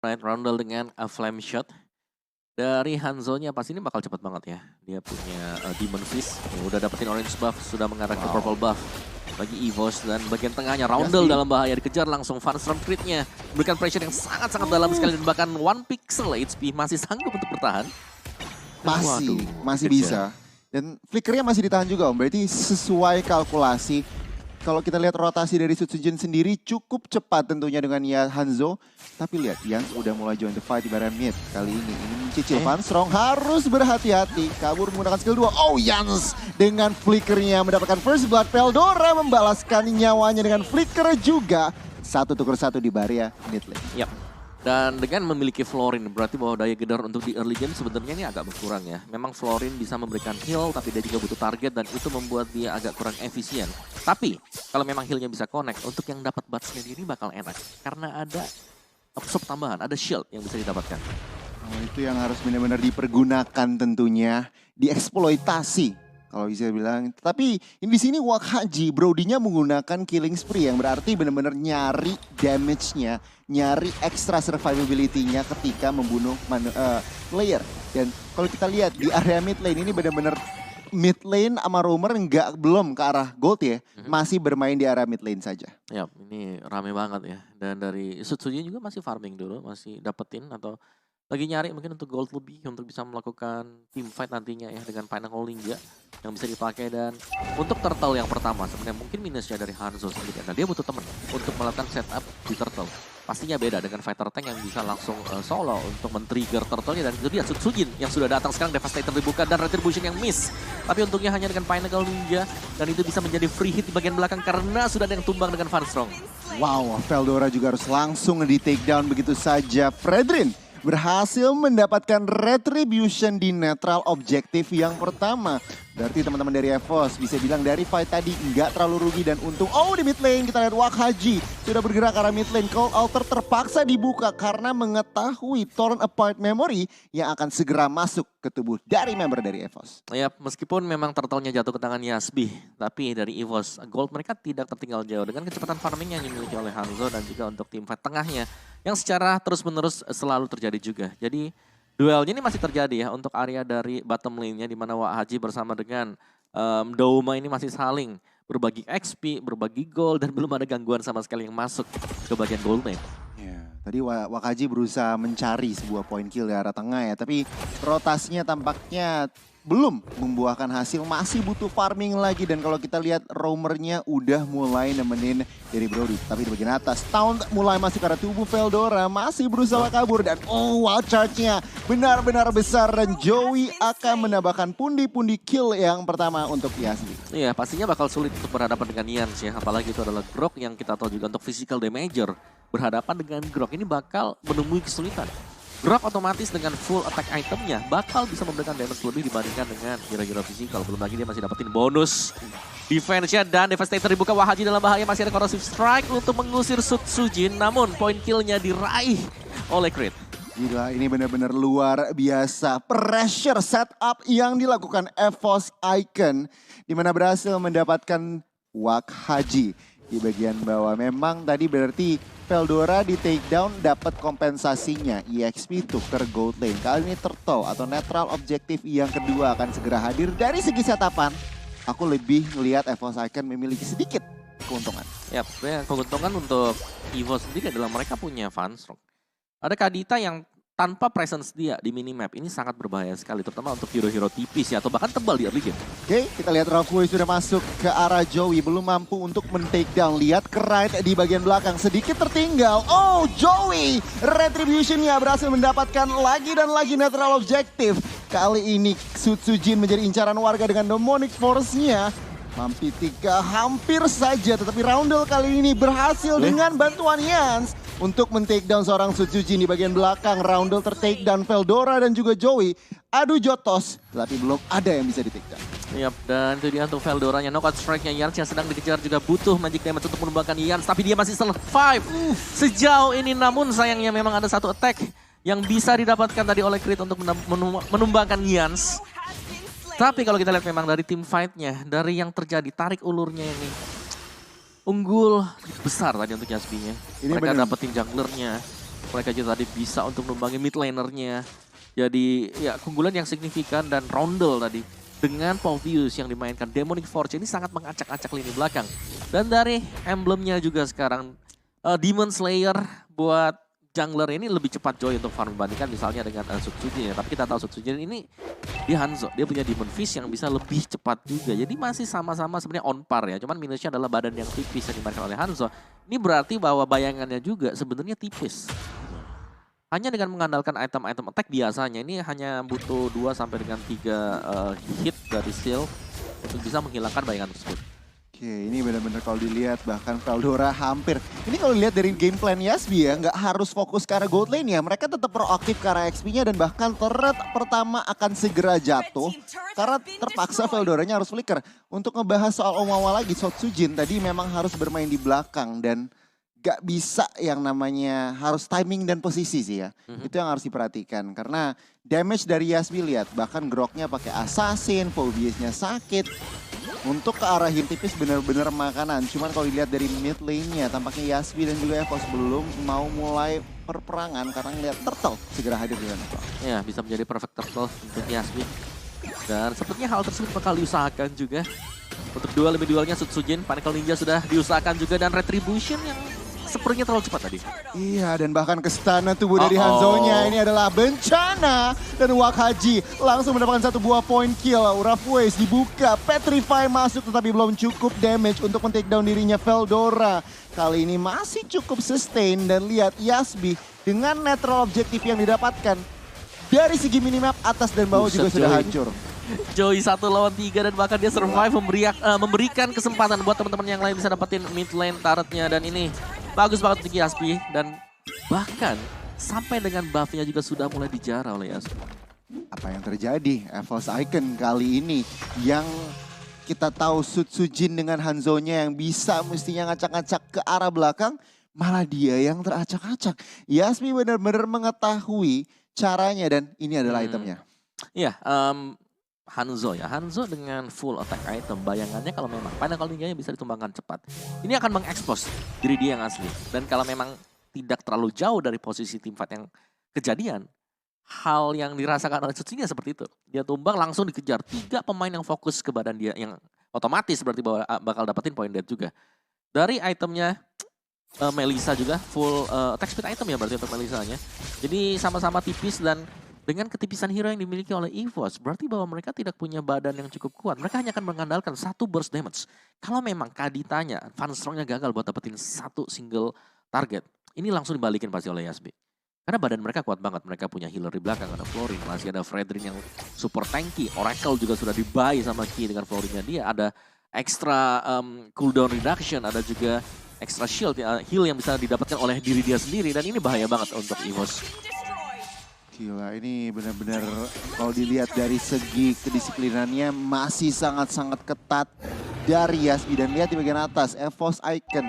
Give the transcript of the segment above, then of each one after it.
Right, Roundel dengan a flame shot. Dari Hanzo-nya pasti ini bakal cepet banget ya. Dia punya Demon Fist, udah dapetin orange buff, sudah mengarah ke purple buff. Bagi EVOS dan bagian tengahnya Roundel dalam bahaya, dikejar langsung Funstrom crit-nya. Memberikan pressure yang sangat-sangat dalam sekali dan bahkan 1 pixel HP masih sanggup untuk bertahan. Masih bisa. Dan flickernya masih ditahan juga Om, berarti sesuai kalkulasi. Kalau kita lihat rotasi dari Sutsujin sendiri cukup cepat tentunya dengan Hanzo. Tapi lihat, Yans udah mulai join the fight di bagian mid kali ini. Ini mencicil Funstrong, harus berhati-hati. Kabur menggunakan skill 2. Oh, Yans dengan flickernya mendapatkan first blood. Veldora membalaskan nyawanya dengan flicker juga. 1-1 di Barya mid lane. Yap. Dan dengan memiliki Florin, berarti bahwa daya gedor untuk di early game sebenarnya ini agak berkurang ya. Memang Florin bisa memberikan heal, tapi dia juga butuh target dan itu membuat dia agak kurang efisien. Tapi, kalau memang healnya bisa connect, untuk yang dapat butsnya ini bakal enak. Karena ada absorb tambahan, ada shield yang bisa didapatkan. Oh, itu yang harus benar-benar dipergunakan tentunya, dieksploitasi. Kalau bisa bilang, tapi di sini Wakaji, Brody-nya menggunakan killing spree yang berarti benar-benar nyari damage-nya, nyari extra survivability-nya ketika membunuh player. Dan kalau kita lihat di area mid lane ini benar-benar mid lane sama Roamer belum ke arah gold ya, masih bermain di area mid lane saja. Ya, ini rame banget ya. Dan dari Sutsujin juga masih farming dulu, masih dapetin atau lagi nyari mungkin untuk gold lebih untuk bisa melakukan team fight nantinya ya dengan Pinnacle Ninja yang bisa dipakai. Dan untuk turtle yang pertama sebenarnya mungkin minusnya dari Hanzo sendiri. Nah, dia butuh teman untuk melakukan setup di turtle. Pastinya beda dengan fighter tank yang bisa langsung solo untuk men-trigger turtle-nya. Dan itu dia Sutsujin yang sudah datang sekarang, Devastator dibuka dan Retribution yang miss. Tapi untungnya hanya dengan Pinnacle Ninja dan itu bisa menjadi free hit di bagian belakang karena sudah ada yang tumbang dengan Funstrong. Wow, Veldora juga harus langsung di take down begitu saja. Fredrin berhasil mendapatkan retribution di netral objektif yang pertama. Berarti teman-teman dari EVOS bisa bilang dari fight tadi nggak terlalu rugi dan untung. Oh, di mid lane kita lihat Wakaji sudah bergerak ke arah mid lane. Cold Altar terpaksa dibuka karena mengetahui torn apart memory yang akan segera masuk ke tubuh dari member dari EVOS. Ya, meskipun memang turtle-nya jatuh ke tangan Yasbi, tapi dari EVOS gold mereka tidak tertinggal jauh dengan kecepatan farming yang dimiliki oleh Hanzo dan juga untuk tim fight tengahnya yang secara terus-menerus selalu terjadi juga. Jadi duelnya ini masih terjadi ya untuk area dari bottom lane-nya di mana Wakaji bersama dengan Douma ini masih saling berbagi XP, berbagi gold dan belum ada gangguan sama sekali yang masuk ke bagian gold lane. Ya, tadi Wakaji berusaha mencari sebuah point kill di arah tengah ya, tapi rotasinya tampaknya belum membuahkan hasil, masih butuh farming lagi. Dan kalau kita lihat roamernya udah mulai nemenin dari Brody. Tapi di bagian atas, Taunt mulai masuk ke arah tubuh Veldora, masih berusaha kabur. Dan wild charge-nya benar-benar besar dan Joey akan menambahkan pundi-pundi kill yang pertama untuk Yasbi. Iya, pastinya bakal sulit untuk berhadapan dengan Yans ya, apalagi itu adalah Grok yang kita tahu juga untuk physical damager. Berhadapan dengan Grok ini bakal menemui kesulitan. Grok otomatis dengan full attack itemnya bakal bisa memberikan damage lebih dibandingkan dengan hero-hero physical. Belum lagi dia masih dapetin bonus defense-nya dan Devastator dibuka. Wakaji dalam bahaya, masih ada corrosive strike untuk mengusir Sutsujin. Namun point kill-nya diraih oleh Crit. Gila, ini benar-benar luar biasa. Pressure setup yang dilakukan EVOS Icon, di mana berhasil mendapatkan Wakaji di bagian bawah. Memang tadi berarti Veldora di takedown dapat kompensasinya. EXP tuker gold lane. Kali ini turtle atau netral objektif yang kedua akan segera hadir. Dari segi setapan, aku lebih melihat EVOS Icon memiliki sedikit keuntungan. Ya, keuntungan untuk EVOS sendiri adalah mereka punya Funstrong. Ada Kadita yang tanpa presence dia di minimap ini sangat berbahaya sekali, terutama untuk hero-hero tipis ya, atau bahkan tebal di early game. Oke, kita lihat Rafui sudah masuk ke arah Joey, belum mampu untuk men-takedown. Lihat Knight di bagian belakang, sedikit tertinggal. Oh, Joey! Retribution-nya berhasil mendapatkan lagi dan lagi netral objektif. Kali ini Sutsujin menjadi incaran warga dengan demonic force-nya. Mampitika hampir saja, tetapi Roundel kali ini berhasil dengan bantuan Yans untuk men-takedown seorang Sutsujin di bagian belakang. Roundel ter-takedown Veldora dan juga Joey. Adu jotos, tapi belum ada yang bisa di-takedown. Yap, dan itu dia untuk Veldoranya. Knockout strike-nya Yans yang sedang dikejar juga butuh magic damage untuk menumbangkan Yans. Tapi dia masih survive sejauh ini. Namun sayangnya memang ada satu attack yang bisa didapatkan tadi oleh Crit untuk menumbangkan Yans. Tapi kalau kita lihat memang dari tim fight-nya, dari yang terjadi, tarik ulurnya ini unggul besar tadi untuk Yasbi-nya. Mereka dapetin junglernya. Mereka juga tadi bisa untuk numbangi mid lanernya. Jadi ya keunggulan yang signifikan dan Rondel tadi. Dengan Pauvius yang dimainkan Demonic Force ini sangat mengacak-acak lini belakang. Dan dari emblemnya juga sekarang Demon Slayer buat jungler ini lebih cepat Joy untuk farm dibandingkan misalnya dengan Sutsujin ya. Tapi kita tahu Sutsujin ini di Hanzo, dia punya Demon Fist yang bisa lebih cepat juga. Jadi masih sama-sama sebenarnya on par ya. Cuman minusnya adalah badan yang tipis yang dimainkan oleh Hanzo. Ini berarti bahwa bayangannya juga sebenarnya tipis. Hanya dengan mengandalkan item-item attack biasanya ini hanya butuh 2 sampai dengan 3 hit dari Steel untuk bisa menghilangkan bayangan tersebut. Oke, ini benar-benar kalau dilihat bahkan Veldora hampir. Ini kalau dilihat dari game plan Yasby ya, nggak harus fokus ke arah gold lane ya. Mereka tetap proaktif ke arah XP-nya dan bahkan turret pertama akan segera jatuh. Karena terpaksa Veldoranya harus flicker. Untuk ngebahas soal Omawa lagi, Sotsujin tadi memang harus bermain di belakang dan gak bisa yang namanya harus timing dan posisi sih ya. Itu yang harus diperhatikan. Karena damage dari Yasby lihat, bahkan groknya pakai assassin, Phobiusnya sakit. Untuk ke arah heal tipis benar-benar makanan. Cuman kalau dilihat dari mid lane-nya, tampaknya Yasby dan juga Evos belum mau mulai perperangan karena ngeliat Turtle segera hadir di sana. Ya, bisa menjadi perfect Turtle untuk Yasby. Dan sepertinya hal tersebut bakal diusahakan juga. Untuk duel lebih duelnya Sutsujin, Panical Ninja sudah diusahakan juga dan Retribution yang sepertinya terlalu cepat tadi. Iya, dan bahkan kestana tubuh dari Hanzo-nya ini adalah bencana. Dan Wakaji langsung mendapatkan 1 buah point kill. Rough Waves dibuka, Petrify masuk tetapi belum cukup damage untuk men-take down dirinya Veldora. Kali ini masih cukup sustain dan lihat Yasby dengan natural objektif yang didapatkan. Dari segi minimap atas dan bawah juga sudah hancur. Joey 1 lawan 3 dan bahkan dia survive memberikan kesempatan buat teman-teman yang lain bisa dapetin mid lane turretnya. Dan ini bagus banget untuk Yasby dan bahkan sampai dengan buff-nya juga sudah mulai dijarah oleh Yasby. Apa yang terjadi? Evos Icon kali ini yang kita tahu Sutsujin dengan Hanzo-nya yang bisa mestinya ngacak-ngacak ke arah belakang, malah dia yang teracak-acak. Yasby benar-benar mengetahui caranya dan ini adalah itemnya. Iya, Hanzo ya. Hanzo dengan full attack item, bayangannya kalau memang Panical Ninja-nya bisa ditumbangkan cepat, ini akan mengekspos diri dia yang asli. Dan kalau memang tidak terlalu jauh dari posisi teamfight yang kejadian, hal yang dirasakan oleh Sutsujin seperti itu. Dia tumbang langsung dikejar 3 pemain yang fokus ke badan dia yang otomatis berarti bakal dapetin point dead juga. Dari itemnya Melissa juga full attack speed item ya berarti untuk Melissa-nya. Jadi sama-sama tipis dan dengan ketipisan hero yang dimiliki oleh EVOS, berarti bahwa mereka tidak punya badan yang cukup kuat. Mereka hanya akan mengandalkan 1 burst damage. Kalau memang Kaditanya, Van Strongnya gagal buat dapetin 1 single target, ini langsung dibalikin pasti oleh Yasby. Karena badan mereka kuat banget. Mereka punya healer di belakang, ada Florin, masih ada Fredrin yang super tanky. Oracle juga sudah dibuy sama Ki dengan Florinnya dia. Ada extra cooldown reduction, ada juga extra shield, heal yang bisa didapatkan oleh diri dia sendiri. Dan ini bahaya banget untuk EVOS. Gila, ini benar-benar kalau dilihat dari segi kedisiplinannya masih sangat-sangat ketat dari Yasby. Dan lihat di bagian atas, Evos Icon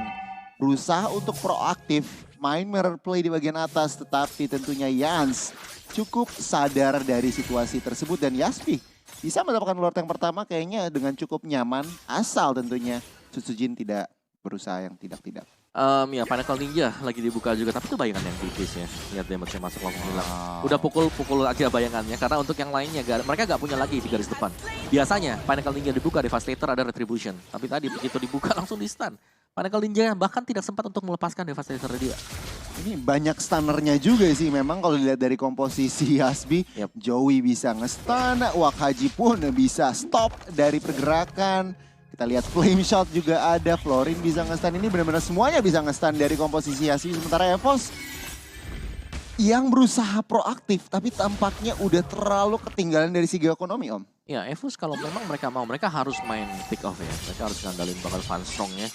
berusaha untuk proaktif main mirror play di bagian atas. Tetapi tentunya Yans cukup sadar dari situasi tersebut dan Yasby bisa mendapatkan lord yang pertama kayaknya dengan cukup nyaman. Asal tentunya Sutsujin tidak berusaha yang tidak-tidak. Ya Panical Ninja lagi dibuka juga, tapi itu bayangan yang tipis ya. Lihat damage-nya masuk langsung hilang. Udah pukul aja bayangannya, karena untuk yang lainnya mereka gak punya lagi di garis depan. Biasanya Panical Ninja dibuka, Devastator ada Retribution. Tapi tadi begitu dibuka langsung di stun. Panical Ninja bahkan tidak sempat untuk melepaskan Devastator dia. Ini banyak stunnernya juga sih memang kalau dilihat dari komposisi Yasby. Joey bisa nge-stun, Wakaji pun bisa stop dari pergerakan. Kita lihat flame shot juga ada, Florin bisa nge-stun, ini benar-benar semuanya bisa nge-stun dari komposisi Yasby. Sementara Evos yang berusaha proaktif tapi tampaknya udah terlalu ketinggalan dari segi ekonomi Om. Ya Evos kalau memang mereka mau, mereka harus main pick off ya. Mereka harus ngandalin bakal Van Strongnya.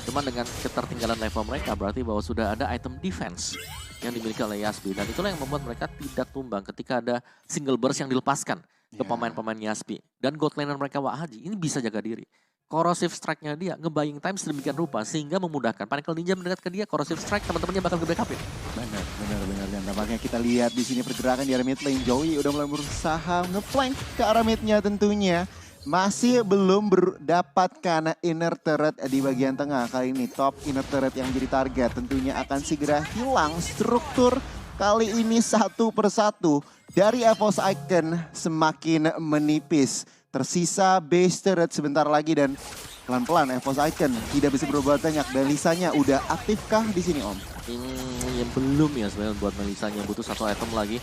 Cuman dengan ketertinggalan level mereka berarti bahwa sudah ada item defense yang dimiliki oleh Yasby. Dan itulah yang membuat mereka tidak tumbang ketika ada single burst yang dilepaskan ke pemain-pemain Yasby. Dan god laner mereka Wakaji ini bisa jaga diri. Corrosive strike-nya dia nge-buying time sedemikian rupa sehingga memudahkan Panical Ninja mendekat ke dia, corrosive strike teman-temannya bakal nge-backupin. Benar. Dan tampaknya kita lihat di sini pergerakan di arah mid lane. Joey udah mulai berusaha nge-flank ke arah midnya tentunya. Masih belum mendapatkan inner turret di bagian tengah. Kali ini top inner turret yang jadi target tentunya akan segera hilang. Struktur kali ini satu persatu dari EVOS Icon semakin menipis. Tersisa base turret sebentar lagi dan pelan-pelan EVOS Icon tidak bisa berbuat banyak. Melisanya udah aktifkah di sini Om? Yang belum ya sebenarnya buat Melisanya, butuh satu item lagi.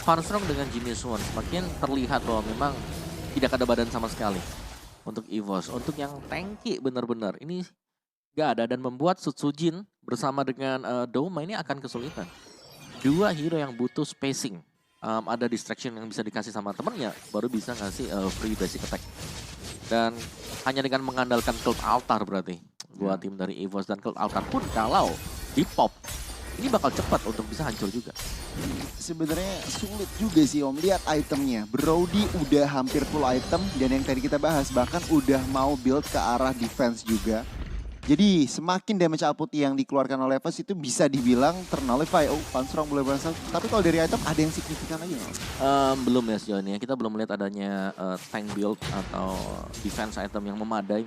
Farstrong dengan Genius One semakin terlihat bahwa memang tidak ada badan sama sekali untuk EVOS. Untuk yang tanky benar-benar ini gak ada, dan membuat Sutsujin bersama dengan Doma ini akan kesulitan. Dua hero yang butuh spacing, ada distraction yang bisa dikasih sama temennya, baru bisa ngasih free basic attack. Dan hanya dengan mengandalkan Cult Altar berarti buat tim dari EVOS, dan Cult Altar pun kalau di pop ini bakal cepat untuk bisa hancur juga. Sebenarnya sulit juga sih Om, lihat itemnya. Brody udah hampir full item dan yang tadi kita bahas bahkan udah mau build ke arah defense juga. Jadi semakin damage output yang dikeluarkan oleh EVOS itu bisa dibilang ternullify. Oh, Farstrong boleh berasal. Tapi kalau dari item ada yang signifikan lagi nggak? Belum ya sejauh ini. Kita belum melihat adanya tank build atau defense item yang memadai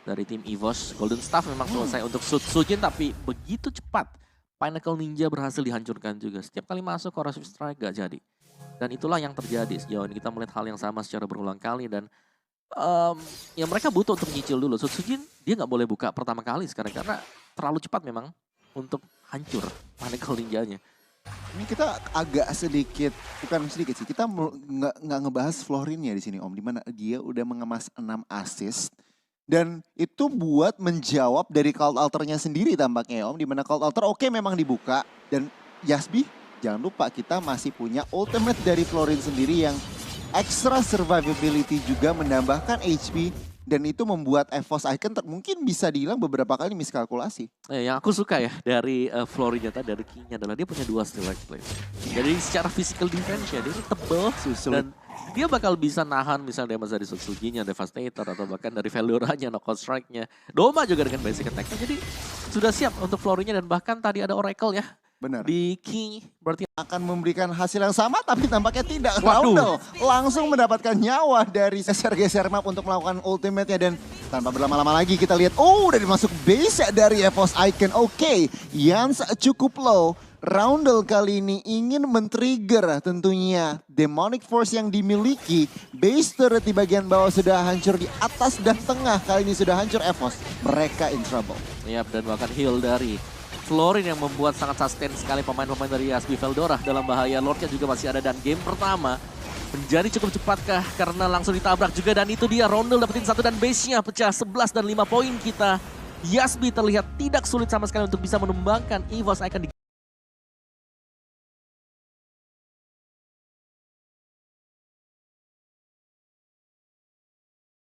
dari tim EVOS. Golden Staff memang selesai untuk Sutsujin, tapi begitu cepat Pinnacle Ninja berhasil dihancurkan juga. Setiap kali masuk Corrosive Strike gak jadi. Dan itulah yang terjadi sejauh ini. Kita melihat hal yang sama secara berulang kali dan ya mereka butuh untuk nyicil dulu. Sutsujin dia nggak boleh buka pertama kali sekarang karena terlalu cepat memang untuk hancur Pinnacle Ninjanya. Ini kita agak sedikit, bukan sedikit sih, kita nggak ngebahas Florinnya di sini Om, dimana dia udah mengemas 6 assist. Dan itu buat menjawab dari Cult Altar-nya sendiri tampaknya Om, dimana Cult Altar oke memang dibuka. Dan Yasbi, jangan lupa kita masih punya ultimate dari Florin sendiri yang extra survivability juga menambahkan HP. Dan itu membuat EVOS Icon mungkin bisa dibilang beberapa kali miskalkulasi. Yang aku suka ya dari Florinnya tadi, dari King-nya adalah dia punya 2 steal plate. Jadi secara physical defense-nya dia tebel dan dia bakal bisa nahan misalnya damage dari Sutsujin-nya, Devastator, atau bahkan dari Veldoranya, Knockout Strike-nya. Doma juga dengan basic attack-nya, jadi sudah siap untuk Florinnya. Dan bahkan tadi ada Oracle ya. Benar. Di King berarti akan memberikan hasil yang sama tapi tampaknya tidak. Waduh. Roundel langsung mendapatkan nyawa dari geser-geser map untuk melakukan ultimate-nya. Dan tanpa berlama-lama lagi kita lihat, oh udah dimasuk base dari EVOS Icon. Oke, Yans cukup low. Roundel kali ini ingin men-trigger tentunya Demonic Force yang dimiliki. Base turret di bagian bawah sudah hancur, di atas dan tengah kali ini sudah hancur EVOS. Mereka in trouble. Yap, dan bahkan heal dari Florin yang membuat sangat sustain sekali pemain-pemain dari Yasbi Veldora dalam bahaya. Lordnya juga masih ada, dan game pertama menjadi cukup cepatkah karena langsung ditabrak juga. Dan itu dia Roundel dapetin 1 dan base-nya pecah 11 dan 5 poin kita. Yasbi terlihat tidak sulit sama sekali untuk bisa menumbangkan EVOS Icon di